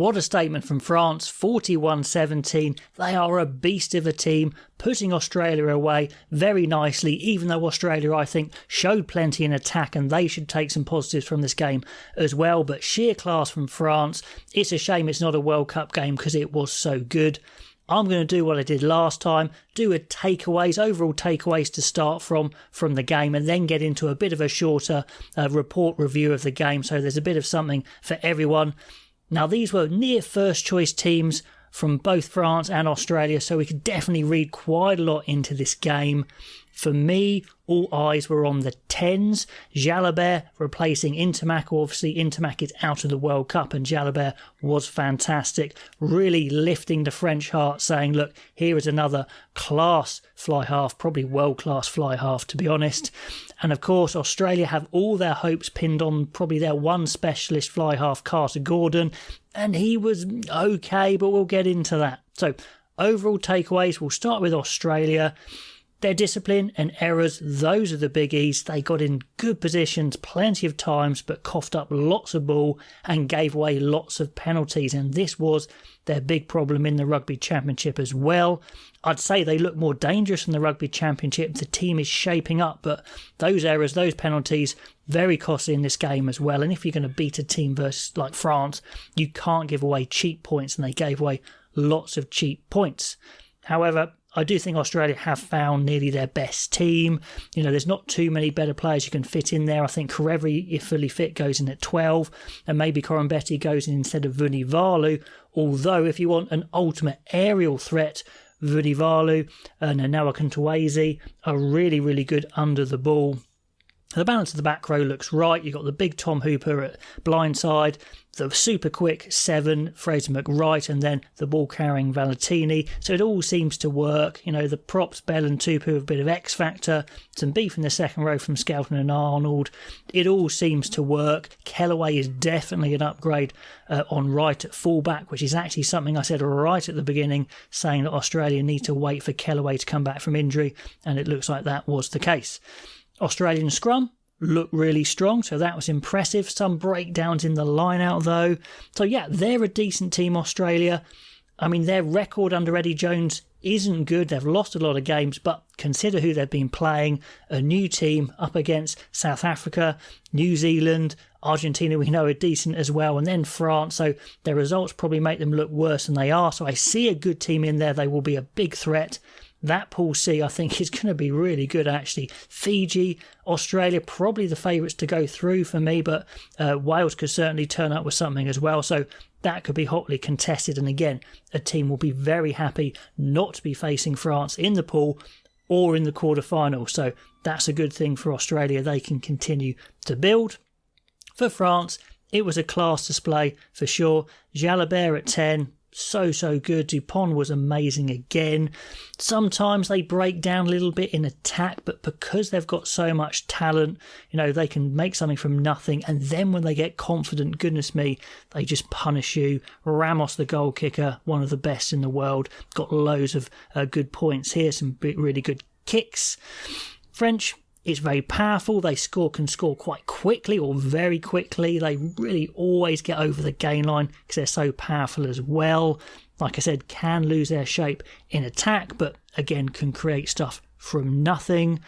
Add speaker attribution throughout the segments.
Speaker 1: What a statement from France, 41-17. They are a beast of a team, putting Australia away very nicely, even though Australia, I think, showed plenty in attack and they should take some positives from this game as well. But sheer class from France. It's a shame it's not a World Cup game because it was so good. I'm going to do what I did last time, do a overall takeaways to start from the game, and then get into a bit of a shorter report review of the game, so there's a bit of something for everyone. Now, these were near first choice teams from both France and Australia, so we could definitely read quite a lot into this game. For me, all eyes were on the 10s. Jalabert replacing Intermac. Obviously, Intermac is out of the World Cup and Jalabert was fantastic, really lifting the French heart, saying, look, here is another class fly half, probably world-class fly half, to be honest. And of course, Australia have all their hopes pinned on probably their one specialist fly half, Carter Gordon, and he was okay, but we'll get into that. So, overall takeaways, we'll start with Australia. Their discipline and errors, those are the biggies. They got in good positions plenty of times, but coughed up lots of ball and gave away lots of penalties. And this was their big problem in the Rugby Championship as well. I'd say they look more dangerous in the Rugby Championship. The team is shaping up, but those errors, those penalties, very costly in this game as well. And if you're going to beat a team versus like France, you can't give away cheap points, and they gave away lots of cheap points. However, I do think Australia have found nearly their best team. You know, there's not too many better players you can fit in there. I think Karevi, if fully fit, goes in at 12, and maybe Corambetti goes in instead of Vunivalu. Although, if you want an ultimate aerial threat, Vunivalu and Noah Kantawese are really, really good under the ball. The balance of the back row looks right. You've got the big Tom Hooper at blindside, the super quick 7, Fraser McWright, and then the ball carrying Valentini. So it all seems to work. You know, the props, Bell and Tupu, a bit of X factor, some beef in the second row from Skelton and Arnold. It all seems to work. Kellaway is definitely an upgrade on right at fullback, which is actually something I said right at the beginning, saying that Australia need to wait for Kellaway to come back from injury, and it looks like that was the case. Australian scrum looked really strong, so that was impressive. Some breakdowns in the line out though. So yeah, they're a decent team, Australia. I mean, their record under Eddie Jones isn't good. They've lost a lot of games, but consider who they've been playing. A new team up against South Africa, New Zealand, Argentina we know are decent as well, and then France. So their results probably make them look worse than they are. So I see a good team in there. They will be a big threat. That Pool C, I think, is going to be really good, actually. Fiji, Australia, probably the favourites to go through for me, but Wales could certainly turn up with something as well. So that could be hotly contested. And again, a team will be very happy not to be facing France in the pool or in the quarterfinal. So that's a good thing for Australia. They can continue to build. For France, it was a class display for sure. Jalabert at 10. So good. Dupont was amazing again. Sometimes they break down a little bit in attack, but because they've got so much talent, you know, they can make something from nothing, and then when they get confident, goodness me, they just punish you. Ramos, the goal kicker, one of the best in the world, got loads of good points here, some really good kicks. French, it's very powerful. They can score quite quickly or very quickly. They really always get over the gain line because they're so powerful as well. Like I said, can lose their shape in attack, but again, can create stuff from nothing.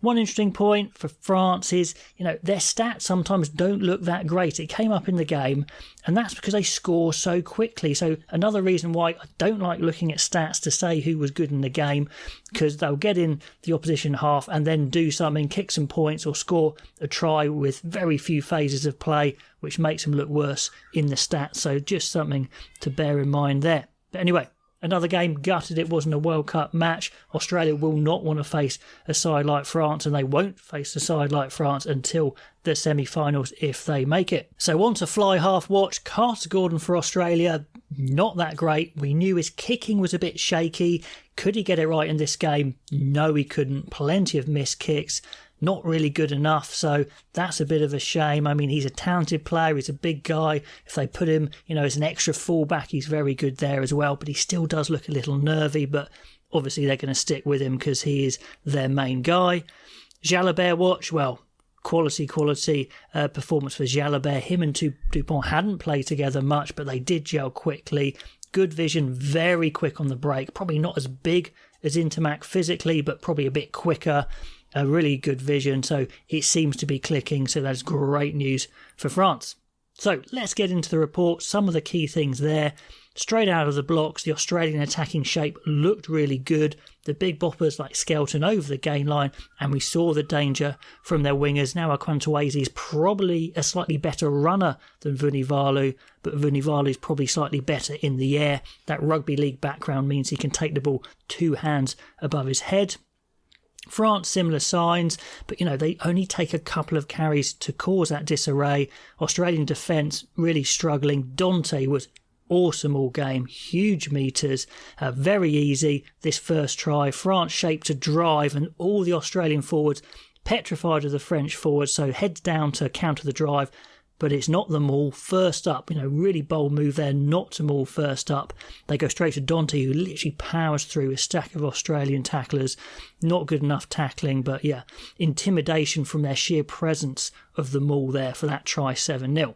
Speaker 1: One interesting point for France is, you know, their stats sometimes don't look that great. It came up in the game, and that's because they score so quickly. So another reason why I don't like looking at stats to say who was good in the game, because they'll get in the opposition half and then do something, kick some points or score a try with very few phases of play, which makes them look worse in the stats. So just something to bear in mind there. But anyway, another game, gutted it wasn't a World Cup match. Australia will not want to face a side like France, and they won't face a side like France until the semi-finals if they make it. So on to fly half watch. Carter Gordon for Australia, not that great. We knew his kicking was a bit shaky. Could he get it right in this game? No, he couldn't. Plenty of missed kicks. Not really good enough, so that's a bit of a shame. I mean, he's a talented player, he's a big guy. If they put him, you know, as an extra fullback, he's very good there as well, but he still does look a little nervy, but obviously they're going to stick with him because he is their main guy. Jalabert watch, well, quality performance for Jalabert. Him and Dupont hadn't played together much, but they did gel quickly. Good vision, very quick on the break. Probably not as big as Intermac physically, but probably a bit quicker. A really good vision, so it seems to be clicking, so that's great news for France. So let's get into the report. Some of the key things there. Straight out of the blocks, the Australian attacking shape looked really good. The big boppers like Skelton over the gain line, and we saw the danger from their wingers. Now Akwantawase is probably a slightly better runner than Vunivalu, but Vunivalu is probably slightly better in the air. That rugby league background means he can take the ball 2 hands above his head. France, similar signs, but they only take a couple of carries to cause that disarray. Australian defence really struggling. Dante was awesome all game, huge meters, very easy this first try. France shaped to drive, and all the Australian forwards petrified of the French forwards, so heads down to counter the drive, but it's not the maul first up. Really bold move there, not to maul first up. They go straight to Dante, who literally powers through a stack of Australian tacklers. Not good enough tackling, but yeah, intimidation from their sheer presence of the maul there for that try, 7-0.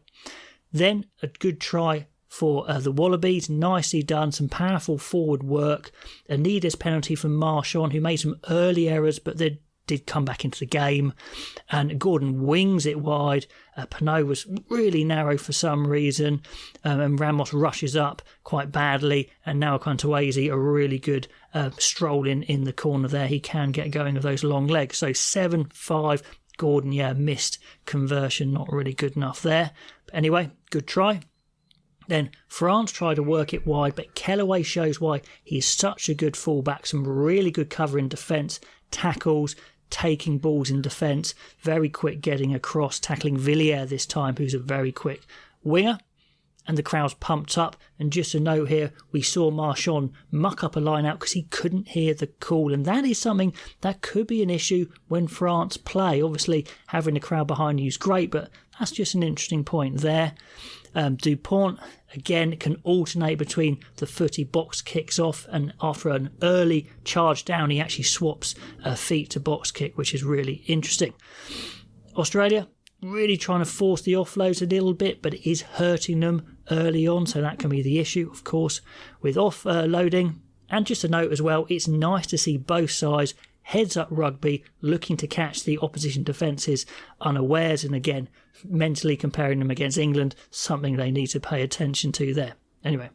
Speaker 1: Then a good try for the Wallabies, nicely done, some powerful forward work. A needless penalty from Marchand, who made some early errors, but they did come back into the game, and Gordon wings it wide. Pinot was really narrow for some reason, and Ramos rushes up quite badly, and now Akwantawase a really good stroll in the corner there. He can get going with those long legs. So 7-5, Gordon, missed conversion, not really good enough there. But anyway, good try. Then France tried to work it wide, but Kellaway shows why he's such a good fullback. Some really good cover in defence, tackles, taking balls in defence, very quick getting across, tackling Villiers this time, who's a very quick winger. And the crowd's pumped up. And just a note here, we saw Marchand muck up a line out because he couldn't hear the call. And that is something that could be an issue when France play. Obviously, having the crowd behind you is great, but that's just an interesting point there. Dupont, again, can alternate between the footy box kicks off, and after an early charge down, he actually swaps feet to box kick, which is really interesting. Australia really trying to force the offloads a little bit, but it is hurting them early on, so that can be the issue, of course, with offloading. And just a note as well, it's nice to see both sides heads up rugby, looking to catch the opposition defences unawares, and again, mentally comparing them against England, something they need to pay attention to there. Anyway,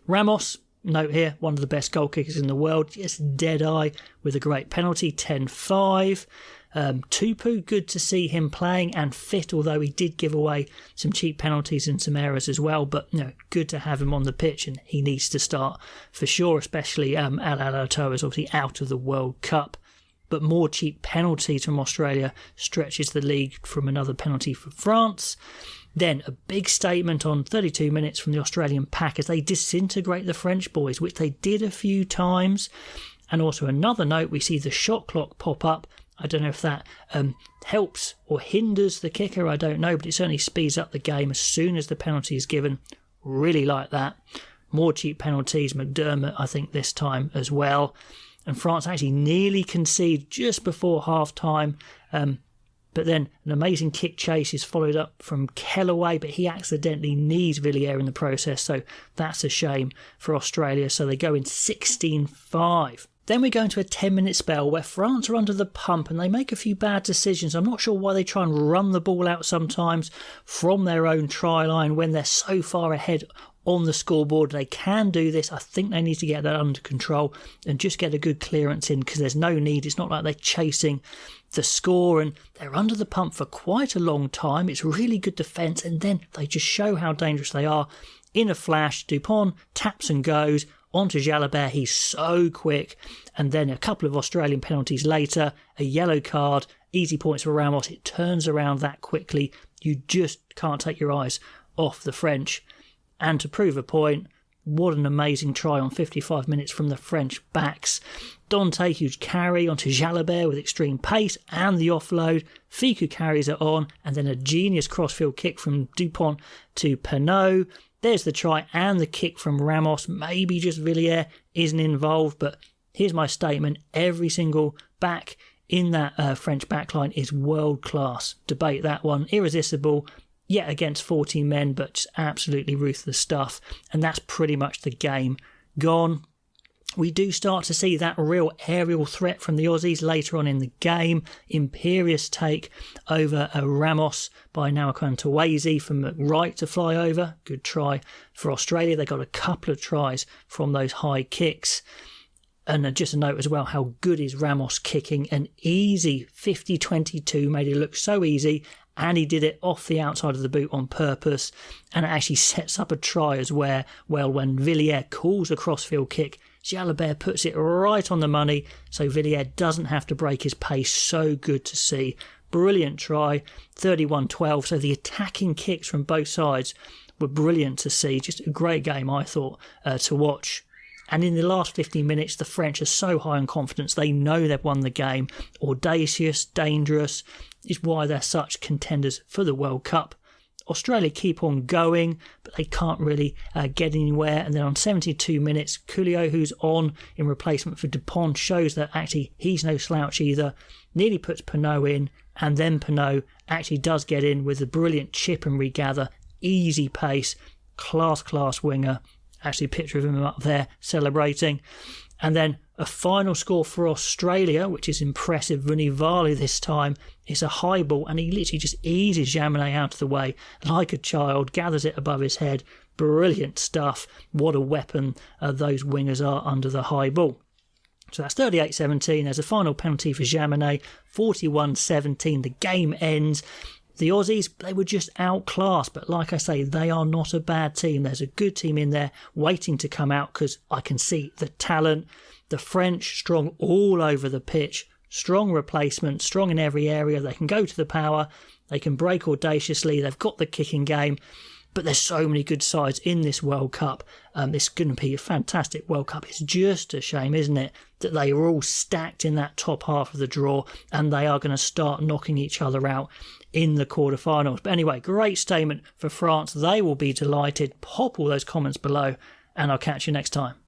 Speaker 1: Ramos, note here, one of the best goal kickers in the world, just dead-eye with a great penalty, 10-5. Tupu, good to see him playing and fit, although he did give away some cheap penalties and some errors as well, but good to have him on the pitch, and he needs to start for sure, especially Al Alatoa is obviously out of the World Cup. But more cheap penalties from Australia stretches the league from another penalty for France. Then a big statement on 32 minutes from the Australian pack as they disintegrate the French boys, which they did a few times. And also another note, we see the shot clock pop up. I don't know if that helps or hinders the kicker, I don't know, but it certainly speeds up the game as soon as the penalty is given. Really like that. More cheap penalties, McDermott I think this time as well. And France actually nearly concede just before half-time, but then an amazing kick chase is followed up from Kellaway, but he accidentally knees Villiers in the process, so that's a shame for Australia. So they go in 16-5. Then we go into a 10-minute spell where France are under the pump and they make a few bad decisions. I'm not sure why they try and run the ball out sometimes from their own try line when they're so far ahead on the scoreboard. They can do this. I think they need to get that under control and just get a good clearance in, because there's no need. It's not like they're chasing the score, and they're under the pump for quite a long time. It's really good defence, and then they just show how dangerous they are. In a flash, Dupont taps and goes onto Jalabert. He's so quick, and then a couple of Australian penalties later, a yellow card, easy points for Ramos. It turns around that quickly. You just can't take your eyes off the French. And to prove a point, what an amazing try on 55 minutes from the French backs. Dante, huge carry onto Jalabert with extreme pace and the offload. Ficou carries it on, and then a genius crossfield kick from Dupont to Pinot. There's the try and the kick from Ramos. Maybe just Villiers isn't involved, but here's my statement. Every single back in that French backline is world class. Debate that one. Irresistible, yet against 40 men, but just absolutely ruthless stuff. And that's pretty much the game gone. We do start to see that real aerial threat from the Aussies later on in the game. Imperious take over Ramos by Nawakantawase from right to fly over. Good try for Australia. They got a couple of tries from those high kicks. And just a note as well, how good is Ramos kicking? An easy 50-22, made it look so easy. And he did it off the outside of the boot on purpose. And it actually sets up a try as well when Villiers calls a crossfield kick. Jalabert puts it right on the money, so Villiers doesn't have to break his pace. So good to see. Brilliant try, 31-12. So the attacking kicks from both sides were brilliant to see. Just a great game, I thought, to watch. And in the last 15 minutes, the French are so high on confidence. They know they've won the game. Audacious, dangerous is why they're such contenders for the World Cup. Australia keep on going, but they can't really get anywhere. And then on 72 minutes, Coolio, who's on in replacement for Dupont, shows that actually he's no slouch either. Nearly puts Pinot in, and then Pinot actually does get in with a brilliant chip and regather. Easy pace, class winger. Actually, a picture of him up there celebrating. And then a final score for Australia, which is impressive. Vunivalu this time. It's a high ball, and he literally just eases Jaminet out of the way like a child, gathers it above his head. Brilliant stuff. What a weapon those wingers are under the high ball. So that's 38-17. There's a final penalty for Jaminet. 41-17. The game ends. The Aussies, they were just outclassed, but like I say, they are not a bad team. There's a good team in there waiting to come out because I can see the talent. The French, strong all over the pitch, strong replacement, strong in every area. They can go to the power, they can break audaciously, they've got the kicking game, but there's so many good sides in this World Cup. It's going to be a fantastic World Cup. It's just a shame, isn't it, that they are all stacked in that top half of the draw and they are going to start knocking each other out in the quarterfinals. But anyway, great statement for France. They will be delighted. Pop all those comments below, and I'll catch you next time.